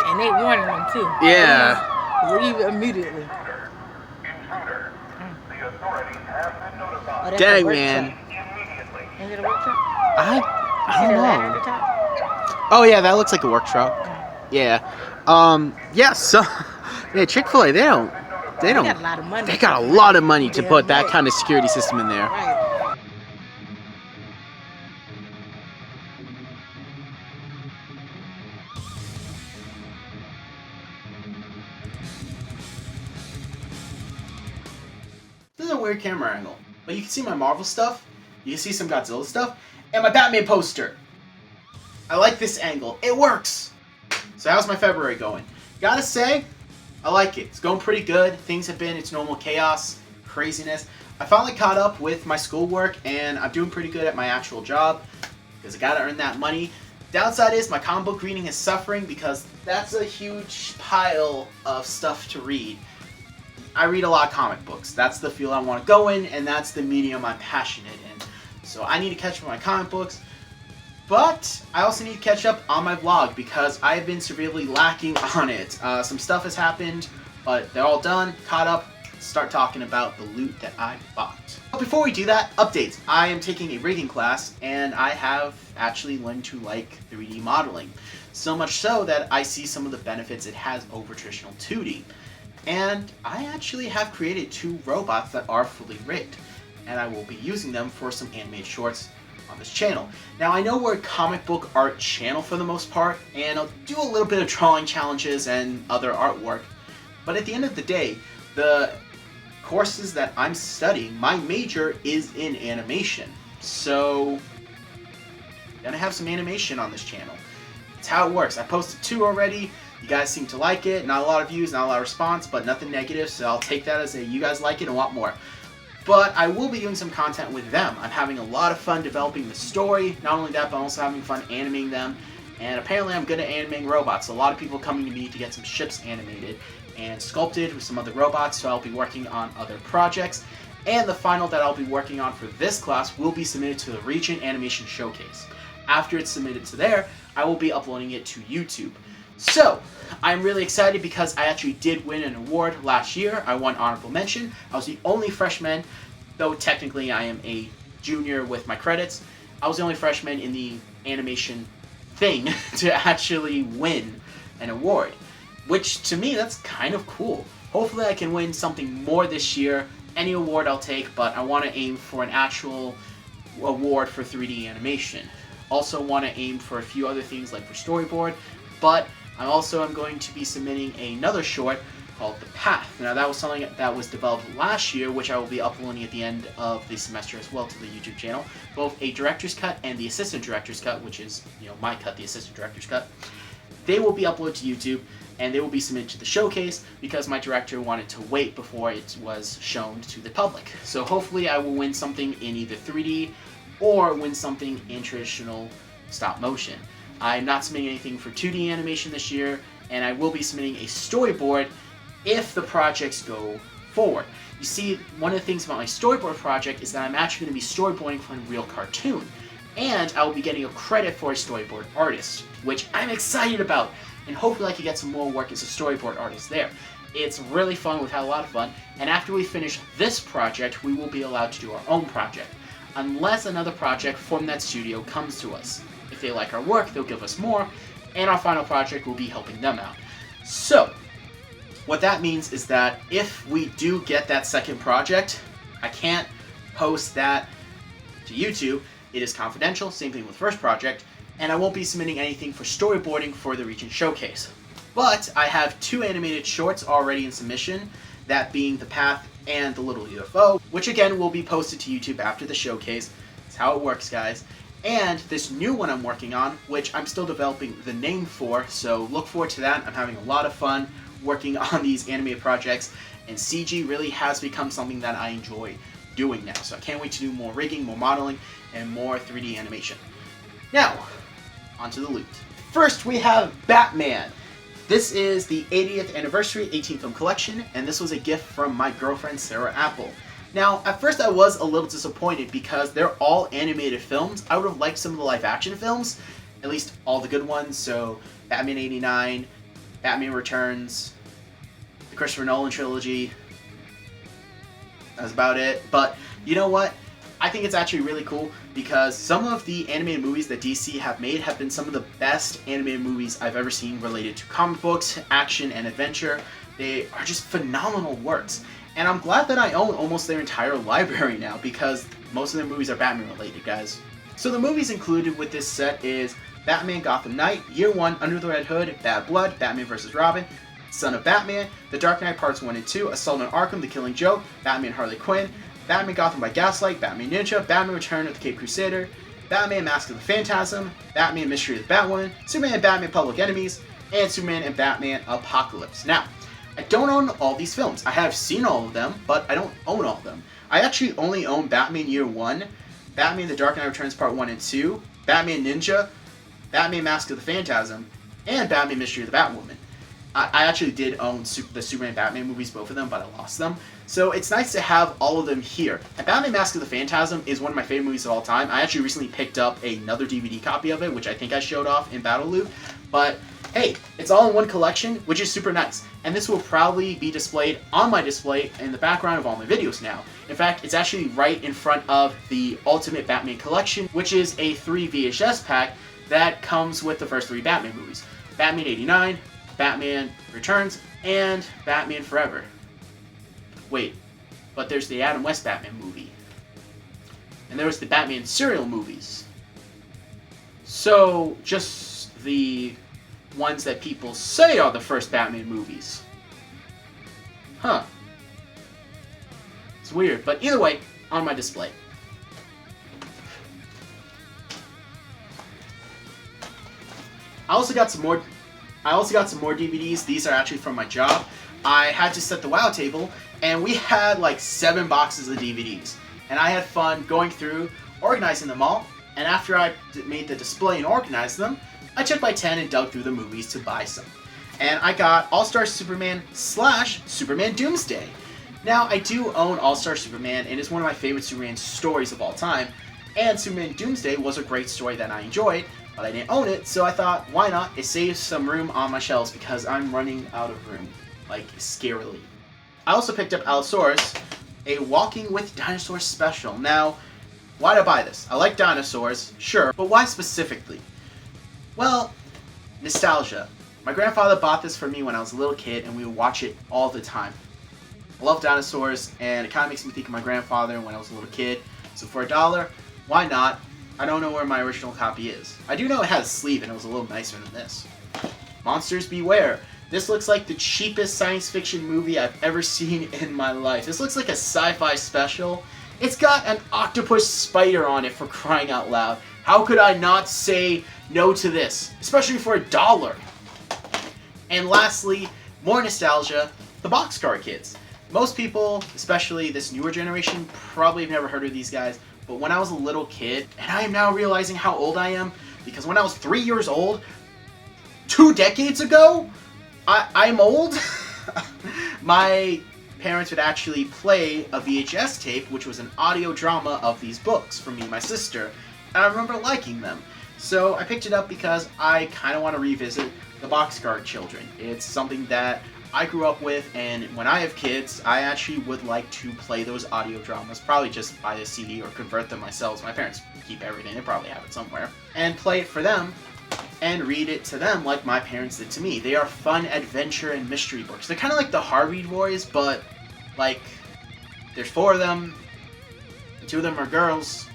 And they warning them too. Yeah. Leave immediately. Oh, that's a Dang, work man. truck. Is it a work truck? I See don't the ladder at know. the top? Oh yeah, that looks like a work truck. Yeah. Yeah. So, yeah, Chick-fil-A. They don't. They got a lot of money. They got a lot of money to Yeah, put that right. kind of security system in there. Right. This is a weird camera angle, but you can see my Marvel stuff. You can see some Godzilla stuff, and my Batman poster. I like this angle. It works. So how's my February going? Gotta say, I like it. It's going pretty good. Things have been its normal chaos, craziness. I finally caught up with my schoolwork, and I'm doing pretty good at my actual job because I gotta earn that money. Downside is my comic book reading is suffering because that's a huge pile of stuff to read. I read a lot of comic books. That's the field I want to go in, and that's the medium I'm passionate in. So I need to catch up on my comic books. But I also need to catch up on my vlog because I've been severely lacking on it. Some stuff has happened, but they're all done, caught up. Start talking about the loot that I bought. But before we do that, updates. I am taking a rigging class, and I have actually learned to like 3D modeling. So much so that I see some of the benefits it has over traditional 2D. And I actually have created 2 robots that are fully rigged, and I will be using them for some animated shorts on this channel. Now I know we're a comic book art channel for the most part, and I'll do a little bit of drawing challenges and other artwork, but at the end of the day, the courses that I'm studying, my major is in animation. So, I'm gonna have some animation on this channel. It's how it works. I posted 2 already. You guys seem to like it. Not a lot of views, not a lot of response, but nothing negative, so I'll take that as a you guys like it and want more. But I will be doing some content with them. I'm having a lot of fun developing the story. Not only that, but I'm also having fun animating them. And apparently I'm good at animating robots. A lot of people coming to me to get some ships animated and sculpted with some other robots, so I'll be working on other projects. And the final that I'll be working on for this class will be submitted to the Region Animation Showcase. After it's submitted to there, I will be uploading it to YouTube. So, I'm really excited because I actually did win an award last year. I won Honorable Mention. I was the only freshman, though technically I am a junior with my credits. I was the only freshman in the animation thing to actually win an award. Which, to me, that's kind of cool. Hopefully I can win something more this year. Any award I'll take, but I want to aim for an actual award for 3D animation. Also want to aim for a few other things like for storyboard, but I'm going to be submitting another short called The Path. Now that was something that was developed last year, which I will be uploading at the end of the semester as well to the YouTube channel. Both a director's cut and the assistant director's cut, which is, my cut, the assistant director's cut. They will be uploaded to YouTube, and they will be submitted to the showcase because my director wanted to wait before it was shown to the public. So hopefully I will win something in either 3D or win something in traditional stop motion. I'm not submitting anything for 2D animation this year, and I will be submitting a storyboard if the projects go forward. You see, one of the things about my storyboard project is that I'm actually going to be storyboarding for a real cartoon, and I will be getting a credit for a storyboard artist, which I'm excited about, and hopefully I can get some more work as a storyboard artist there. It's really fun, we've had a lot of fun, and after we finish this project, we will be allowed to do our own project, unless another project from that studio comes to us. If they like our work, they'll give us more, and our final project will be helping them out. So, what that means is that if we do get that second project, I can't post that to YouTube. It is confidential, same thing with the first project, and I won't be submitting anything for storyboarding for the Region Showcase. But I have 2 animated shorts already in submission, that being The Path and The Little UFO, which again will be posted to YouTube after the showcase. That's how it works, guys. And this new one I'm working on, which I'm still developing the name for, so look forward to that. I'm having a lot of fun working on these animated projects, and CG really has become something that I enjoy doing now. So I can't wait to do more rigging, more modeling, and more 3D animation. Now, onto the loot. First, we have Batman. This is the 80th anniversary 18 film collection, and this was a gift from my girlfriend, Sarah Apple. Now, at first I was a little disappointed because they're all animated films. I would have liked some of the live action films, at least all the good ones, so Batman 89, Batman Returns, the Christopher Nolan trilogy. That's about it. But you know what? I think it's actually really cool because some of the animated movies that DC have made have been some of the best animated movies I've ever seen related to comic books, action, and adventure. They are just phenomenal works. And I'm glad that I own almost their entire library now because most of their movies are Batman related, guys. So the movies included with this set is Batman Gotham Knight, Year 1, Under the Red Hood, Bad Blood, Batman vs. Robin, Son of Batman, The Dark Knight Parts 1 and 2, Assault on Arkham, The Killing Joke, Batman Harley Quinn, Batman Gotham by Gaslight, Batman Ninja, Batman Return of the Caped Crusader, Batman Mask of the Phantasm, Batman Mystery of the Batwoman, Superman and Batman Public Enemies, and Superman and Batman Apocalypse. Now, I don't own all these films. I have seen all of them, but I don't own all of them. I actually only own Batman Year 1, Batman The Dark Knight Returns Part 1 and 2, Batman Ninja, Batman Mask of the Phantasm, and Batman Mystery of the Batwoman. I actually did own the Superman and Batman movies, both of them, but I lost them. So it's nice to have all of them here. And Batman Mask of the Phantasm is one of my favorite movies of all time. I actually recently picked up another DVD copy of it, which I think I showed off in Battle Loop. But hey, it's all in one collection, which is super nice. And this will probably be displayed on my display in the background of all my videos now. In fact, it's actually right in front of the Ultimate Batman Collection, which is a 3 VHS pack that comes with the first 3 Batman movies. Batman 89, Batman Returns, and Batman Forever. Wait, but there's the Adam West Batman movie. And there was the Batman serial movies. So, just the ones that people say are the first Batman movies. Huh. It's weird, but either way, on my display. I also got some more DVDs. These are actually from my job. I had to set the WoW table, and we had like 7 boxes of DVDs. And I had fun going through, organizing them all, and after I made the display and organized them, I took my 10 and dug through the movies to buy some. And I got All-Star Superman / Superman Doomsday. Now, I do own All-Star Superman, and it's one of my favorite Superman stories of all time, and Superman Doomsday was a great story that I enjoyed, but I didn't own it, so I thought, why not? It saves some room on my shelves because I'm running out of room, like, scarily. I also picked up Allosaurus, a Walking with Dinosaurs special. Now, why did I buy this? I like dinosaurs, sure, but why specifically? Well, nostalgia. My grandfather bought this for me when I was a little kid, and we would watch it all the time. I love dinosaurs, and it kind of makes me think of my grandfather when I was a little kid. So for $1, why not? I don't know where my original copy is. I do know it had a sleeve, and it was a little nicer than this. Monsters Beware. This looks like the cheapest science fiction movie I've ever seen in my life. This looks like a sci-fi special. It's got an octopus spider on it, for crying out loud. How could I not say no to this? Especially for $1. And lastly, more nostalgia, the Boxcar Kids. Most people, especially this newer generation, probably have never heard of these guys, but when I was a little kid, and I am now realizing how old I am, because when I was 3 years old, 2 decades ago, I'm old. My parents would actually play a VHS tape, which was an audio drama of these books for me and my sister, and I remember liking them. So I picked it up because I kind of want to revisit the Boxcar Children. It's something that I grew up with, and when I have kids, I actually would like to play those audio dramas, probably just buy the CD or convert them myself. My parents keep everything, they probably have it somewhere, and play it for them and read it to them like my parents did to me. They are fun adventure and mystery books. They're kind of like the Harvey Boys, but like there's 4 of them, and 2 of them are girls.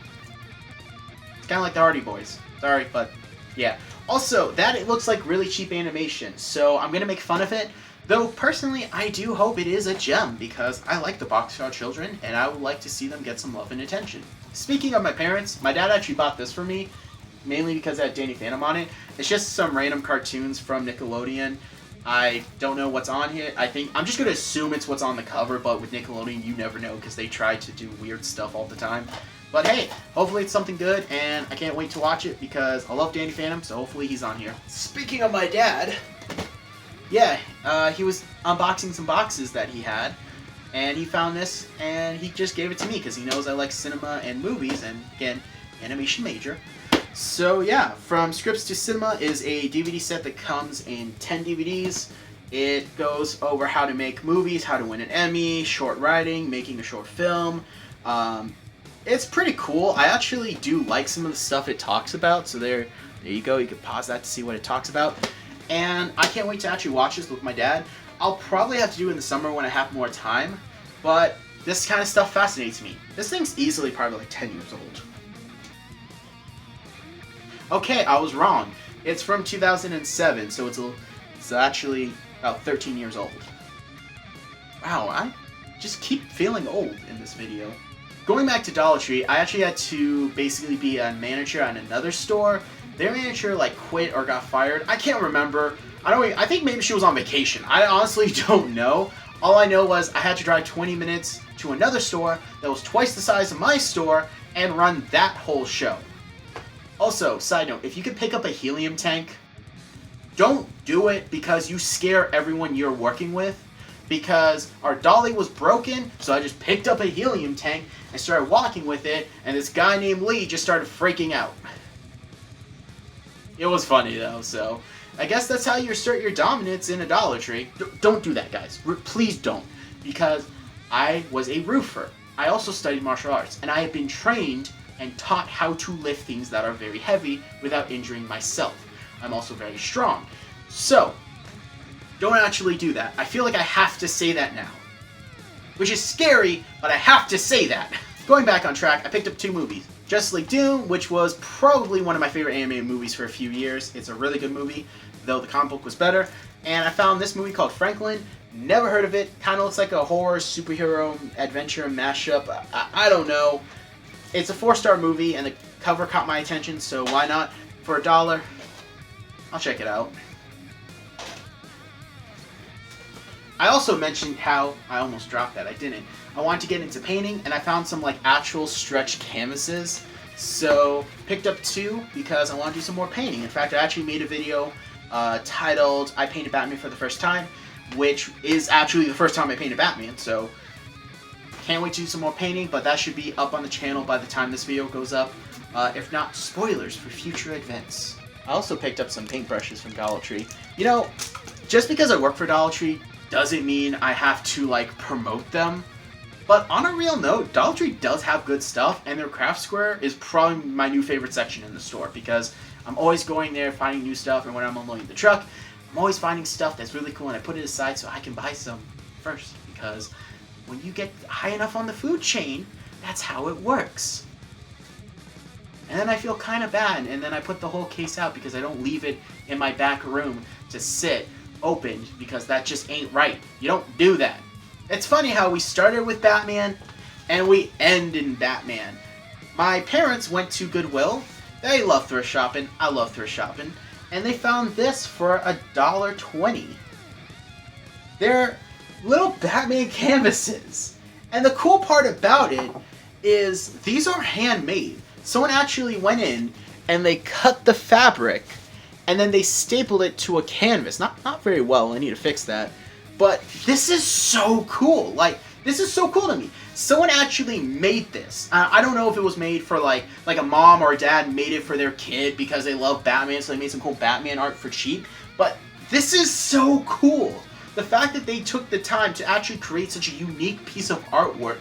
It's kind of like the Hardy Boys. Sorry, but yeah. Also, that it looks like really cheap animation, so I'm gonna make fun of it. Though, personally, I do hope it is a gem, because I like the Boxcar Children, and I would like to see them get some love and attention. Speaking of my parents, my dad actually bought this for me, mainly because it had Danny Phantom on it. It's just some random cartoons from Nickelodeon. I don't know what's on here. I'm just going to assume it's what's on the cover, but with Nickelodeon, you never know, because they try to do weird stuff all the time. But hey, hopefully it's something good, and I can't wait to watch it, because I love Danny Phantom, so hopefully he's on here. Speaking of my dad, yeah, he was unboxing some boxes that he had, and he found this, and he just gave it to me, because he knows I like cinema and movies, and again, animation major. So yeah, From Scripts to Cinema is a DVD set that comes in 10 DVDs. It goes over how to make movies, how to win an Emmy, short writing, making a short film. It's pretty cool. I actually do like some of the stuff it talks about, so there you go. You can pause that to see what it talks about. And I can't wait to actually watch this with my dad. I'll probably have to do it in the summer when I have more time, but this kind of stuff fascinates me. This thing's easily probably like 10 years old. Okay, I was wrong. It's from 2007, so it's actually about 13 years old. Wow, I just keep feeling old in this video. Going back to Dollar Tree, I actually had to basically be a manager at another store. Their manager like quit or got fired. I can't remember. I think maybe she was on vacation. I honestly don't know. All I know was I had to drive 20 minutes to another store that was twice the size of my store and run that whole show. Also, side note, if you could pick up a helium tank, don't do it because you scare everyone you're working with. Because our dolly was broken, so I just picked up a helium tank and started walking with it, and this guy named Lee just started freaking out. It was funny though, so I guess that's how you assert your dominance in a Dollar Tree. Don't do that, guys. Please don't. Because I was a roofer. I also studied martial arts, and I have been trained and taught how to lift things that are very heavy without injuring myself. I'm also very strong. So, don't actually do that. I feel like I have to say that now. Which is scary, but I have to say that. Going back on track, I picked up 2 movies. Justice League Doom, which was probably one of my favorite animated movies for a few years. It's a really good movie, though the comic book was better. And I found this movie called Franklin. Never heard of it. Kind of looks like a horror, superhero, adventure mashup. I don't know. It's a 4-star movie, and the cover caught my attention, so why not? For $1, I'll check it out. I also mentioned how I almost dropped that. I didn't. I wanted to get into painting, and I found some like actual stretch canvases. So picked up 2 because I want to do some more painting. In fact, I actually made a video titled "I Painted Batman for the First Time," which is actually the first time I painted Batman. So can't wait to do some more painting, but that should be up on the channel by the time this video goes up. If not, spoilers for future events. I also picked up some paintbrushes from Dollar Tree. You know, just because I work for Dollar Tree doesn't mean I have to like promote them. But on a real note, Dollar Tree does have good stuff, and their craft square is probably my new favorite section in the store because I'm always going there finding new stuff, and when I'm unloading the truck, I'm always finding stuff that's really cool, and I put it aside so I can buy some first, because when you get high enough on the food chain, that's how it works. And then I feel kind of bad, and then I put the whole case out because I don't leave it in my back room to sit opened, because that just ain't right. You don't do that. It's funny how we started with Batman and we end in Batman. My parents went to Goodwill. They love thrift shopping. I love thrift shopping. And they found this for $1.20. They're little Batman canvases. And the cool part about it is these are handmade. Someone actually went in and they cut the fabric and then they stapled it to a canvas. Not very well. I need to fix that. But this is so cool. Like, this is so cool to me. Someone actually made this. I don't know if it was made for like a mom or a dad made it for their kid because they love Batman, so they made some cool Batman art for cheap. But this is so cool. The fact that they took the time to actually create such a unique piece of artwork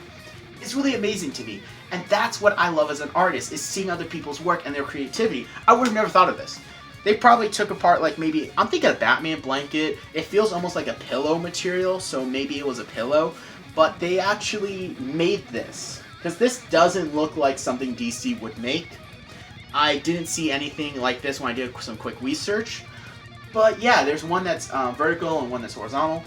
is really amazing to me. And that's what I love as an artist, is seeing other people's work and their creativity. I would have never thought of this. They probably took apart, like, maybe, I'm thinking a Batman blanket. It feels almost like a pillow material, so maybe it was a pillow. But they actually made this, because this doesn't look like something DC would make. I didn't see anything like this when I did some quick research. But yeah, there's one that's vertical and one that's horizontal.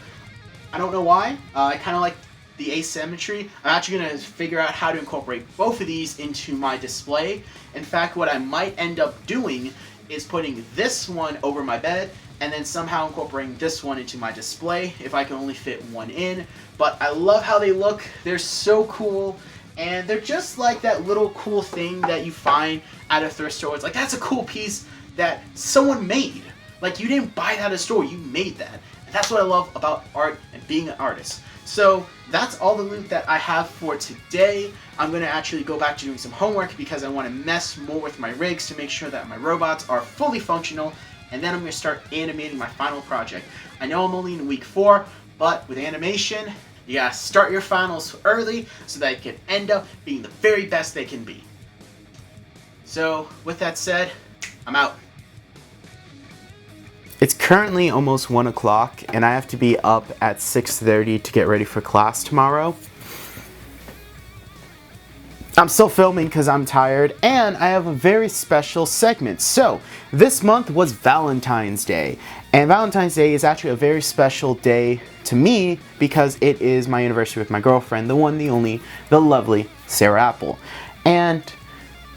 I don't know why. I kind of like the asymmetry. I'm actually going to figure out how to incorporate both of these into my display. In fact, what I might end up doing is putting this one over my bed and then somehow incorporating this one into my display if I can only fit one in. But I love how they look. They're so cool, and they're just like that little cool thing that you find at a thrift store. It's like, that's a cool piece that someone made. Like, you didn't buy that at a store, you made that. And That's what I love about art and being an artist. So that's all the loot that I have for today. I'm going to actually go back to doing some homework because I want to mess more with my rigs to make sure that my robots are fully functional, and then I'm going to start animating my final project. I know I'm only in week 4, but with animation, you gotta start your finals early so that it can end up being the very best they can be. So with that said, I'm out. It's currently almost 1 o'clock and I have to be up at 6:30 to get ready for class tomorrow. I'm still filming because I'm tired, and I have a very special segment. So, this month was Valentine's Day, and Valentine's Day is actually a very special day to me because it is my anniversary with my girlfriend, the one, the only, the lovely Sarah Apple. And,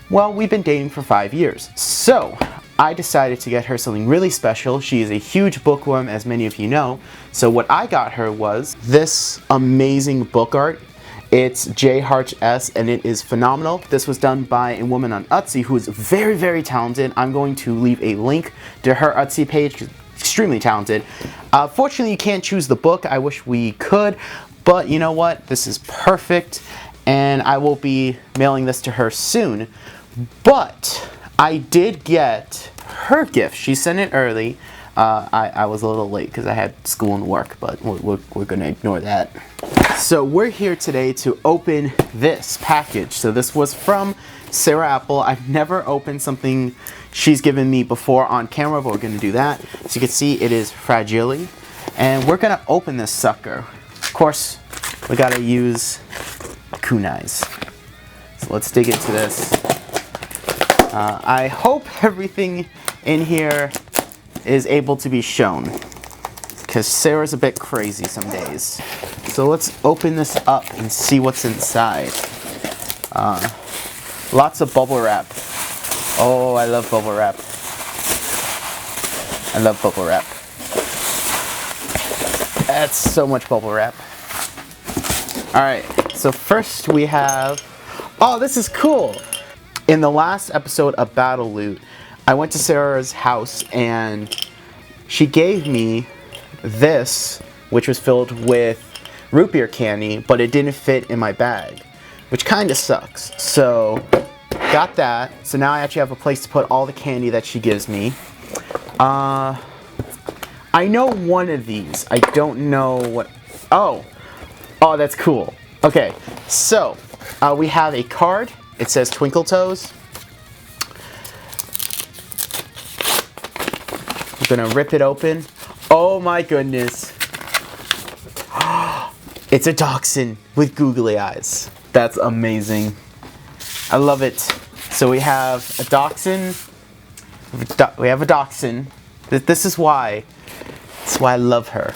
well, we've been dating for 5 years. So, I decided to get her something really special. She is a huge bookworm, as many of you know. So what I got her was this amazing book art. It's JHarchS and it is phenomenal. This was done by a woman on Etsy who is very, very talented. I'm going to leave a link to her Etsy page. She's extremely talented. Fortunately, you can't choose the book. I wish we could, but you know what? This is perfect, and I will be mailing this to her soon. But I did get her gift. She sent it early. I was a little late because I had school and work, but we're going to ignore that. So we're here today to open this package. So this was from Sarah Apple. I've never opened something she's given me before on camera, but we're going to do that. So you can see it is fragile. And we're going to open this sucker. Of course, we got to use kunais. So let's dig into this. I hope everything in here is able to be shown, because Sarah's a bit crazy some days. So let's open this up and see what's inside. Lots of bubble wrap. Oh, I love bubble wrap. I love bubble wrap. That's so much bubble wrap. Alright, so first we have... Oh, this is cool! In the last episode of Battle Loot, I went to Sarah's house and she gave me this, which was filled with root beer candy, but it didn't fit in my bag, which kind of sucks. So, got that. So now I actually have a place to put all the candy that she gives me. I know one of these. I don't know what... Oh, that's cool. Okay, so we have a card. It says Twinkle Toes. I'm gonna rip it open. Oh my goodness. It's a dachshund with googly eyes. That's amazing. I love it. So we have a dachshund. We have a dachshund. This is why. That's why I love her.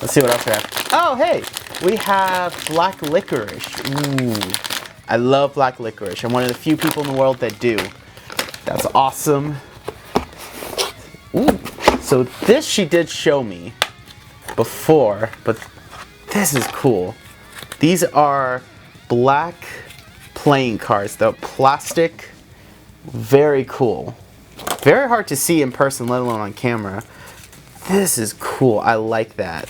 Let's see what else we have. Oh, hey! We have black licorice. Ooh. I love black licorice. I'm one of the few people in the world that do. That's awesome. Ooh. So this she did show me before, but this is cool. These are black playing cards. They're plastic. Very cool. Very hard to see in person, let alone on camera. This is cool. I like that.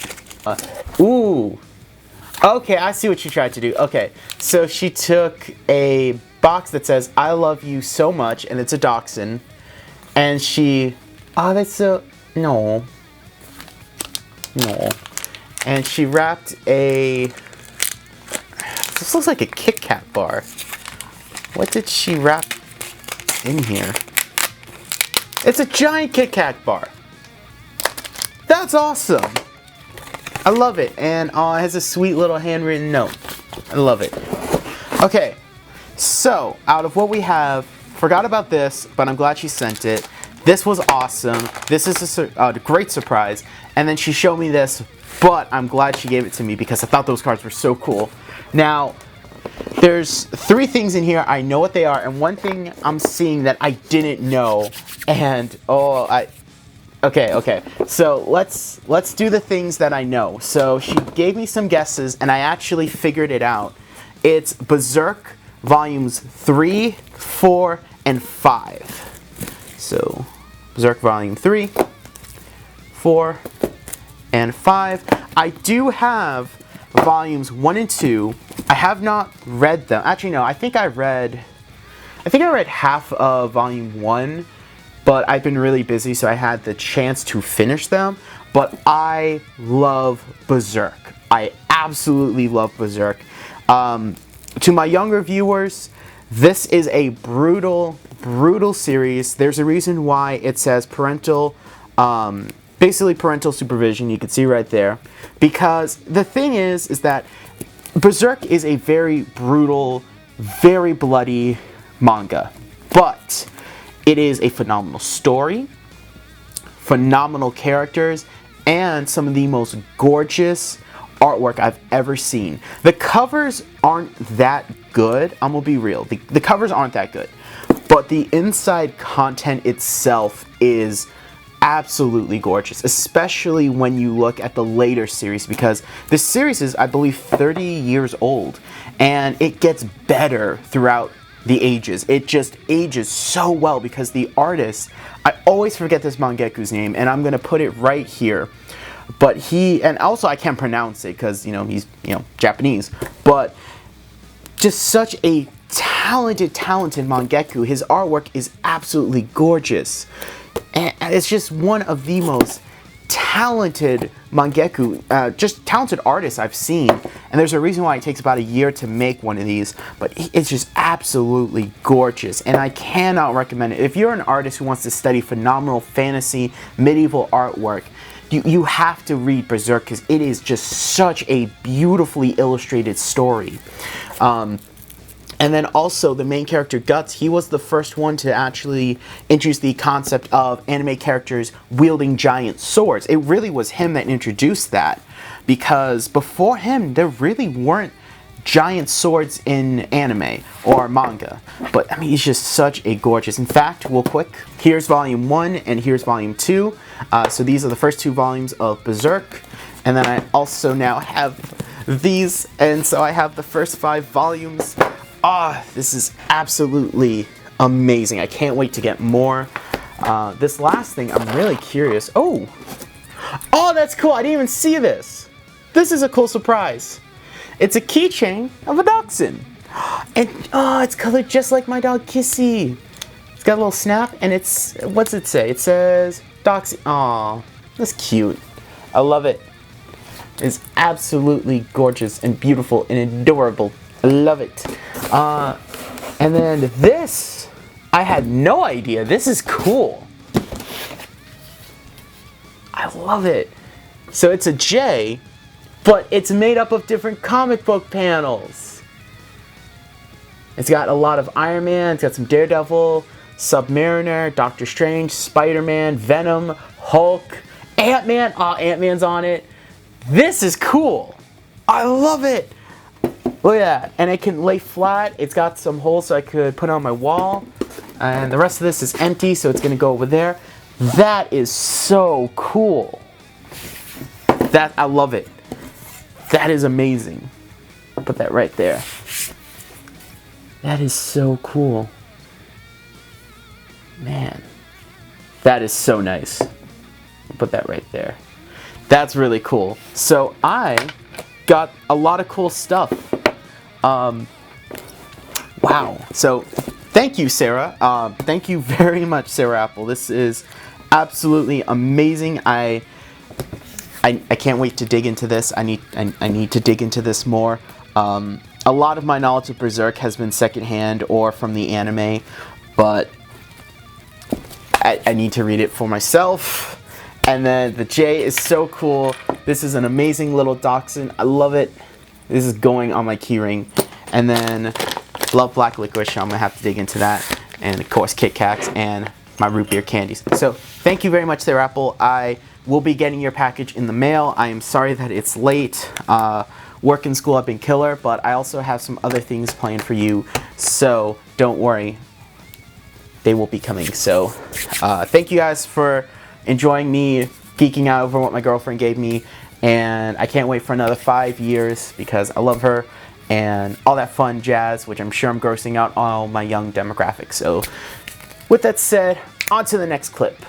Ooh. Okay, I see what she tried to do. Okay, so she took a box that says, I love you so much, and it's a dachshund. And she... Oh, that's so... No. No. And she wrapped a... This looks like a Kit Kat bar. What did she wrap in here? It's a giant Kit Kat bar. That's awesome. I love it. And it has a sweet little handwritten note. I love it. Okay. So, out of what we have, forgot about this, but I'm glad she sent it. This was awesome. This is a great surprise. And then she showed me this, but I'm glad she gave it to me because I thought those cards were so cool. Now, there's 3 things in here. I know what they are, and one thing I'm seeing that I didn't know, and okay. So let's do the things that I know. So she gave me some guesses, and I actually figured it out. It's Berserk Volumes 3, 4, and 5. So Berserk Volume 3, 4, and 5. I do have volumes 1 and 2. I have not read them. Actually, no, I think I read half of volume 1, but I've been really busy, so I had the chance to finish them. But I love Berserk. I absolutely love Berserk. To my younger viewers, this is a brutal, brutal series. There's a reason why it says parental, basically parental supervision. You can see right there. Because the thing is that Berserk is a very brutal, very bloody manga. But it is a phenomenal story, phenomenal characters, and some of the most gorgeous artwork I've ever seen. The covers aren't that good. I'm gonna be real. The covers aren't that good. But the inside content itself is absolutely gorgeous, especially when you look at the later series, because this series is, I believe, 30 years old, and it gets better throughout the ages. It just ages so well because the artist, I always forget this mangeku's name, and I'm gonna put it right here. But he, and also I can't pronounce it because, you know, he's, you know, Japanese, but just such a talented mangeku. His artwork is absolutely gorgeous. And it's just one of the most talented mangeku, just talented artists I've seen. And there's a reason why it takes about a year to make one of these, but it's just absolutely gorgeous. And I cannot recommend it. If you're an artist who wants to study phenomenal fantasy, medieval artwork, you have to read Berserk because it is just such a beautifully illustrated story. And then also the main character Guts, he was the first one to actually introduce the concept of anime characters wielding giant swords. It really was him that introduced that, because before him there really weren't giant swords in anime or manga. But I mean, he's just such a gorgeous. In fact, real quick, here's volume 1 and here's volume 2. So these are the first 2 volumes of Berserk. And then I also now have these, and so I have the first 5 volumes. This is absolutely amazing. I can't wait to get more. This last thing, I'm really curious. Oh, that's cool. I didn't even see this. This is a cool surprise. It's a keychain of a dachshund. And, it's colored just like my dog Kissy. It's got a little snap, and it's, what's it say? It says dachshund. Aw, that's cute. I love it. It's absolutely gorgeous and beautiful and adorable. I love it. And then this, I had no idea. This is cool. I love it. So it's a J, but it's made up of different comic book panels. It's got a lot of Iron Man, it's got some Daredevil, Submariner, Doctor Strange, Spider-Man, Venom, Hulk, Ant-Man. Ant-Man's on it. This is cool. I love it. Look at that. And it can lay flat. It's got some holes so I could put it on my wall. And the rest of this is empty, so it's going to go over there. That is so cool. I love it. That is amazing. I'll put that right there. That is so cool. Man. That is so nice. I'll put that right there. That's really cool. So I got a lot of cool stuff. Wow. So thank you, Sarah. Thank you very much, Sarah Apple. This is absolutely amazing. I can't wait to dig into this. I need to dig into this more. A lot of my knowledge of Berserk has been secondhand or from the anime, but I need to read it for myself. And then the J is so cool. This is an amazing little dachshund. I love it. This is going on my keyring. And then love black licorice. I'm gonna have to dig into that. And of course Kit Kats and my root beer candies. So thank you very much, Sarah Apple. I will be getting your package in the mail. I am sorry that it's late. Work and school have been killer, but I also have some other things planned for you. So don't worry, they will be coming. So thank you guys for enjoying me geeking out over what my girlfriend gave me, and I can't wait for another 5 years because I love her and all that fun jazz, which I'm sure I'm grossing out all my young demographics. So with that said, on to the next clip.